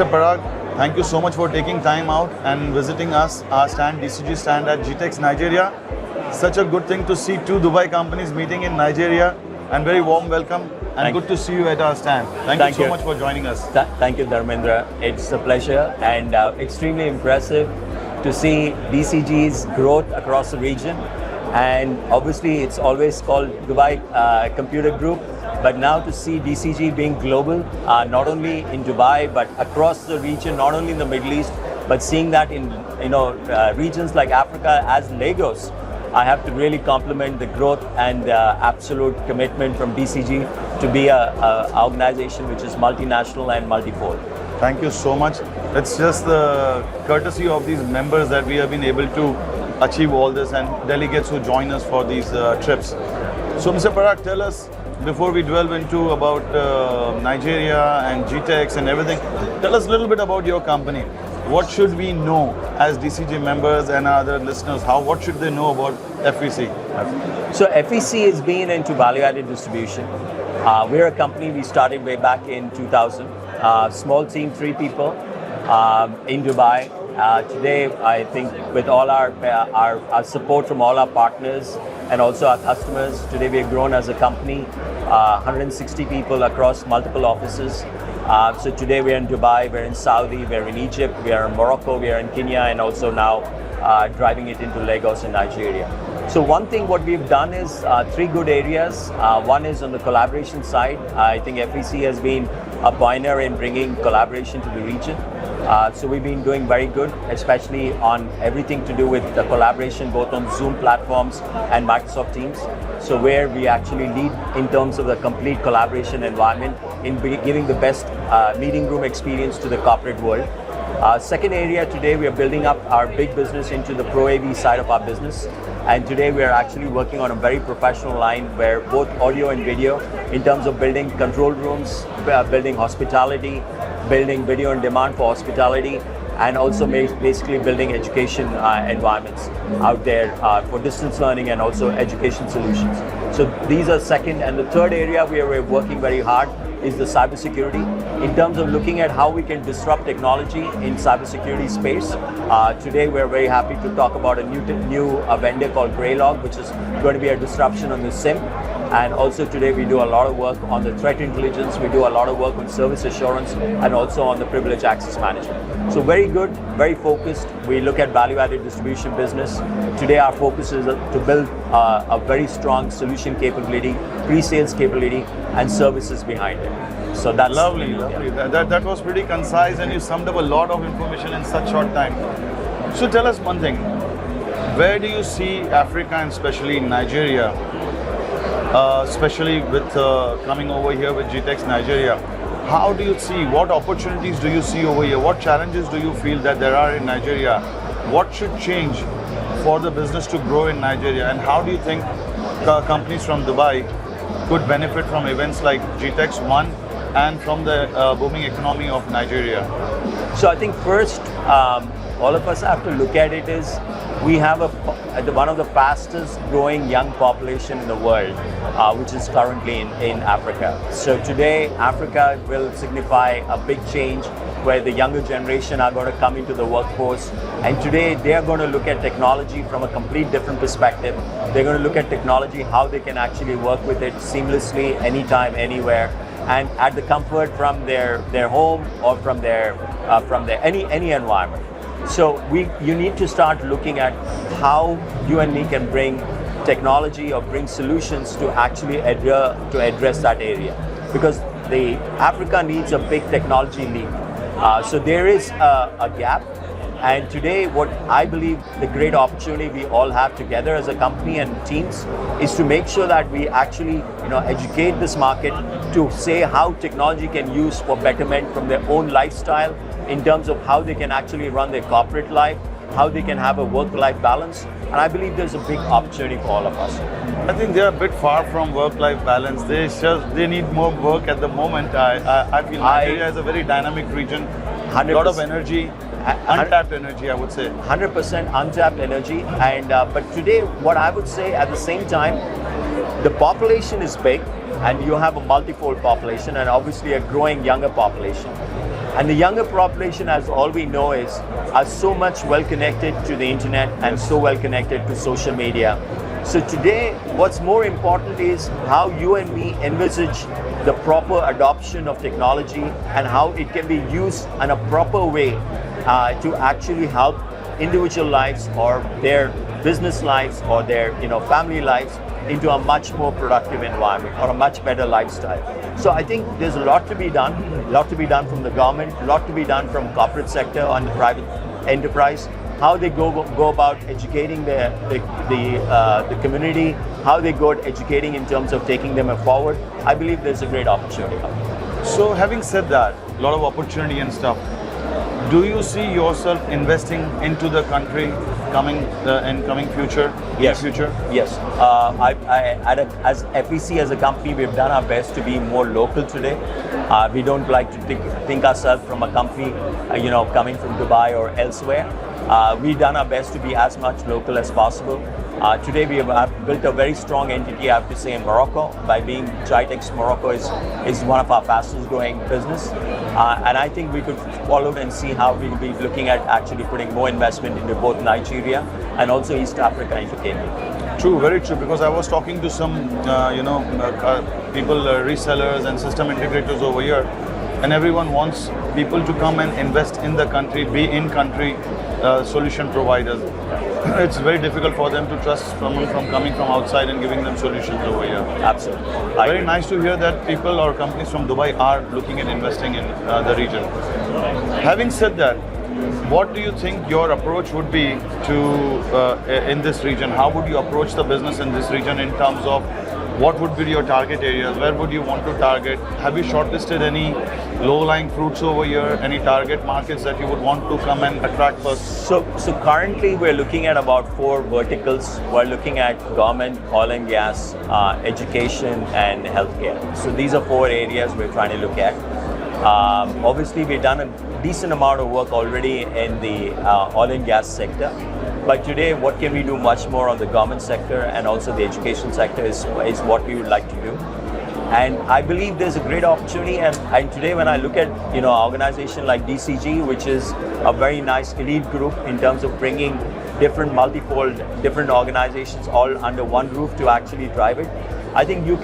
Mr. Parag, thank you so much for taking time out and visiting us, our stand, DCG stand at GITEX Nigeria. Such a good thing to see two Dubai companies meeting in Nigeria, and very warm welcome and good to see you at our stand. Thank you so much for joining us. Thank you, Dharmendra. It's a pleasure and extremely impressive to see DCG's growth across the region. And obviously, it's always called Dubai Computer Group, but now to see DCG being global, not only in Dubai but across the region, not only in the Middle East, but seeing that in regions like Africa as Lagos, I have to really compliment the growth and absolute commitment from DCG to be an organization which is multinational and multifold. Thank you so much. It's just the courtesy of these members that we have been able to achieve all this, and delegates who join us for these trips. So Mr. Parag, tell us, before we delve into about Nigeria and GITEX and everything, tell us a little bit about your company. What should we know as DCG members and other listeners? What should they know about FVC? So FVC has been into value-added distribution. We're a company we started way back in 2000. Small team, 3 people in Dubai. Today, I think with all our support from all our partners and also our customers, today we have grown as a company, 160 people across multiple offices. So today we're in Dubai, we're in Saudi, we're in Egypt, we are in Morocco, we are in Kenya, and also now driving it into Lagos in Nigeria. So one thing what we've done is 3 good areas. One is on the collaboration side. I think FVC has been a pioneer in bringing collaboration to the region. So we've been doing very good, especially on everything to do with the collaboration, both on Zoom platforms and Microsoft Teams. So where we actually lead in terms of the complete collaboration environment in giving the best meeting room experience to the corporate world. Second area, today we are building up our big business into the Pro AV side of our business. And today we are actually working on a very professional line where both audio and video, in terms of building control rooms, building hospitality, building video on demand for hospitality, and also basically building education environments out there for distance learning and also education solutions. So these are second. And the third area where we're working very hard is the cybersecurity, in terms of looking at how we can disrupt technology in cybersecurity space. Today we're very happy to talk about a new vendor called Greylog, which is going to be a disruption on the SIM. And also today we do a lot of work on the threat intelligence, we do a lot of work on service assurance, and also on the privilege access management. So very good, very focused. We look at value-added distribution business. Today our focus is to build a very strong solution capability, pre-sales capability, and services behind it. So that's lovely. That was pretty concise, and you summed up a lot of information in such short time. So tell us one thing, where do you see Africa and especially Nigeria, especially with coming over here with GITEX Nigeria? How do you see, what opportunities do you see over here? What challenges do you feel that there are in Nigeria? What should change for the business to grow in Nigeria? And how do you think companies from Dubai could benefit from events like GITEX One and from the booming economy of Nigeria? So I think first, all of us have to look at it is we have one of the fastest growing young population in the world, which is currently in Africa. So today, Africa will signify a big change where the younger generation are going to come into the workforce. And today, they are going to look at technology from a complete different perspective. They're going to look at technology, how they can actually work with it seamlessly, anytime, anywhere, and at the comfort from their home or from their any environment. So you need to start looking at how you and me can bring technology or bring solutions to actually address that area, because the Africa needs a big technology leap. So there is a gap, and today what I believe the great opportunity we all have together as a company and teams is to make sure that we actually educate this market to say how technology can use for betterment from their own lifestyle, in terms of how they can actually run their corporate life, how they can have a work-life balance. And I believe there's a big opportunity for all of us. I think they're a bit far from work-life balance. They need more work at the moment. I feel Nigeria is a very dynamic region, a lot of energy, untapped energy, I would say. 100% untapped energy. And but today, what I would say at the same time, the population is big, and you have a multifold population and obviously a growing younger population. And the younger population, as all we know, are so much well connected to the internet and so well connected to social media. So today, what's more important is how you and me envisage the proper adoption of technology and how it can be used in a proper way to actually help individual lives or their business lives or their family lives into a much more productive environment or a much better lifestyle. So I think there's a lot to be done, from the government, a lot to be done from corporate sector and the private enterprise, how they go about educating the community, how they go educating in terms of taking them forward. I believe there's a great opportunity. So having said that, a lot of opportunity and stuff, do you see yourself investing into the country in coming future? Yes. Future? Yes. As FVC as a company, we've done our best to be more local today. We don't like to think ourselves from a company, coming from Dubai or elsewhere. We've done our best to be as much local as possible. Today we have built a very strong entity, I have to say, in Morocco. By being GITEX Morocco is one of our fastest growing business. And I think we could follow and see how we'll be looking at actually putting more investment into both Nigeria and also East Africa into Kenya. True, very true. Because I was talking to some, people, resellers and system integrators over here, and everyone wants people to come and invest in the country, be in country solution providers. It's very difficult for them to trust someone from coming from outside and giving them solutions over here. Absolutely. Very nice to hear that people or companies from Dubai are looking at investing in the region. Having said that, what do you think your approach would be to in this region? How would you approach the business in this region in terms of what would be your target areas? Where would you want to target? Have you shortlisted any low-lying fruits over here? Any target markets that you would want to come and attract first? So currently we're looking at about 4 verticals. We're looking at government, oil and gas, education, and healthcare. So these are 4 areas we're trying to look at. Obviously, we've done a decent amount of work already in the oil and gas sector. But today, what can we do much more on the government sector and also the education sector is what we would like to do. And I believe there's a great opportunity. And today, when I look at an organization like DCG, which is a very nice elite group in terms of bringing different organizations all under one roof to actually drive it, I think we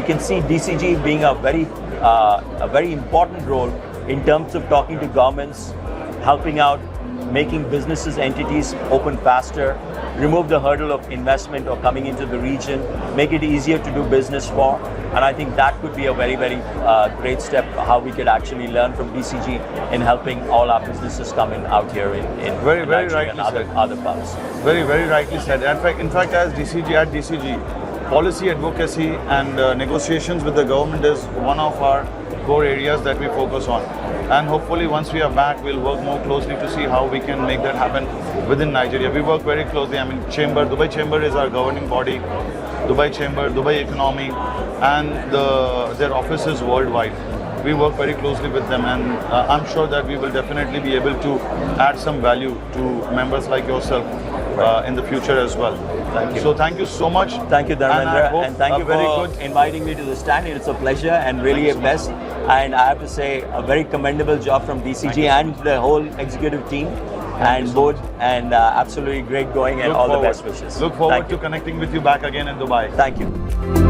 can see DCG being a very important role in terms of talking to governments, helping out, making businesses, entities open faster, remove the hurdle of investment or coming into the region, make it easier to do business for. And I think that could be a very, very great step how we could actually learn from DCG in helping all our businesses coming out here in very Nigeria rightly and other parts. Very, very rightly said. In fact, as DCG, policy advocacy and negotiations with the government is one of our core areas that we focus on. And hopefully once we are back, we'll work more closely to see how we can make that happen within Nigeria. We work very closely. Dubai Chamber is our governing body. Dubai Chamber, Dubai Economy, and their offices worldwide. We work very closely with them, and I'm sure that we will definitely be able to add some value to members like yourself in the future as well. Thank you. So thank you so much. Thank you, Dharmendra, and thank you very for good inviting me to the stand. It's a pleasure and really a best. And I have to say, a very commendable job from DCG and the whole executive team and board, and absolutely great going, and all the best wishes. Look forward to connecting with you back again in Dubai. Thank you.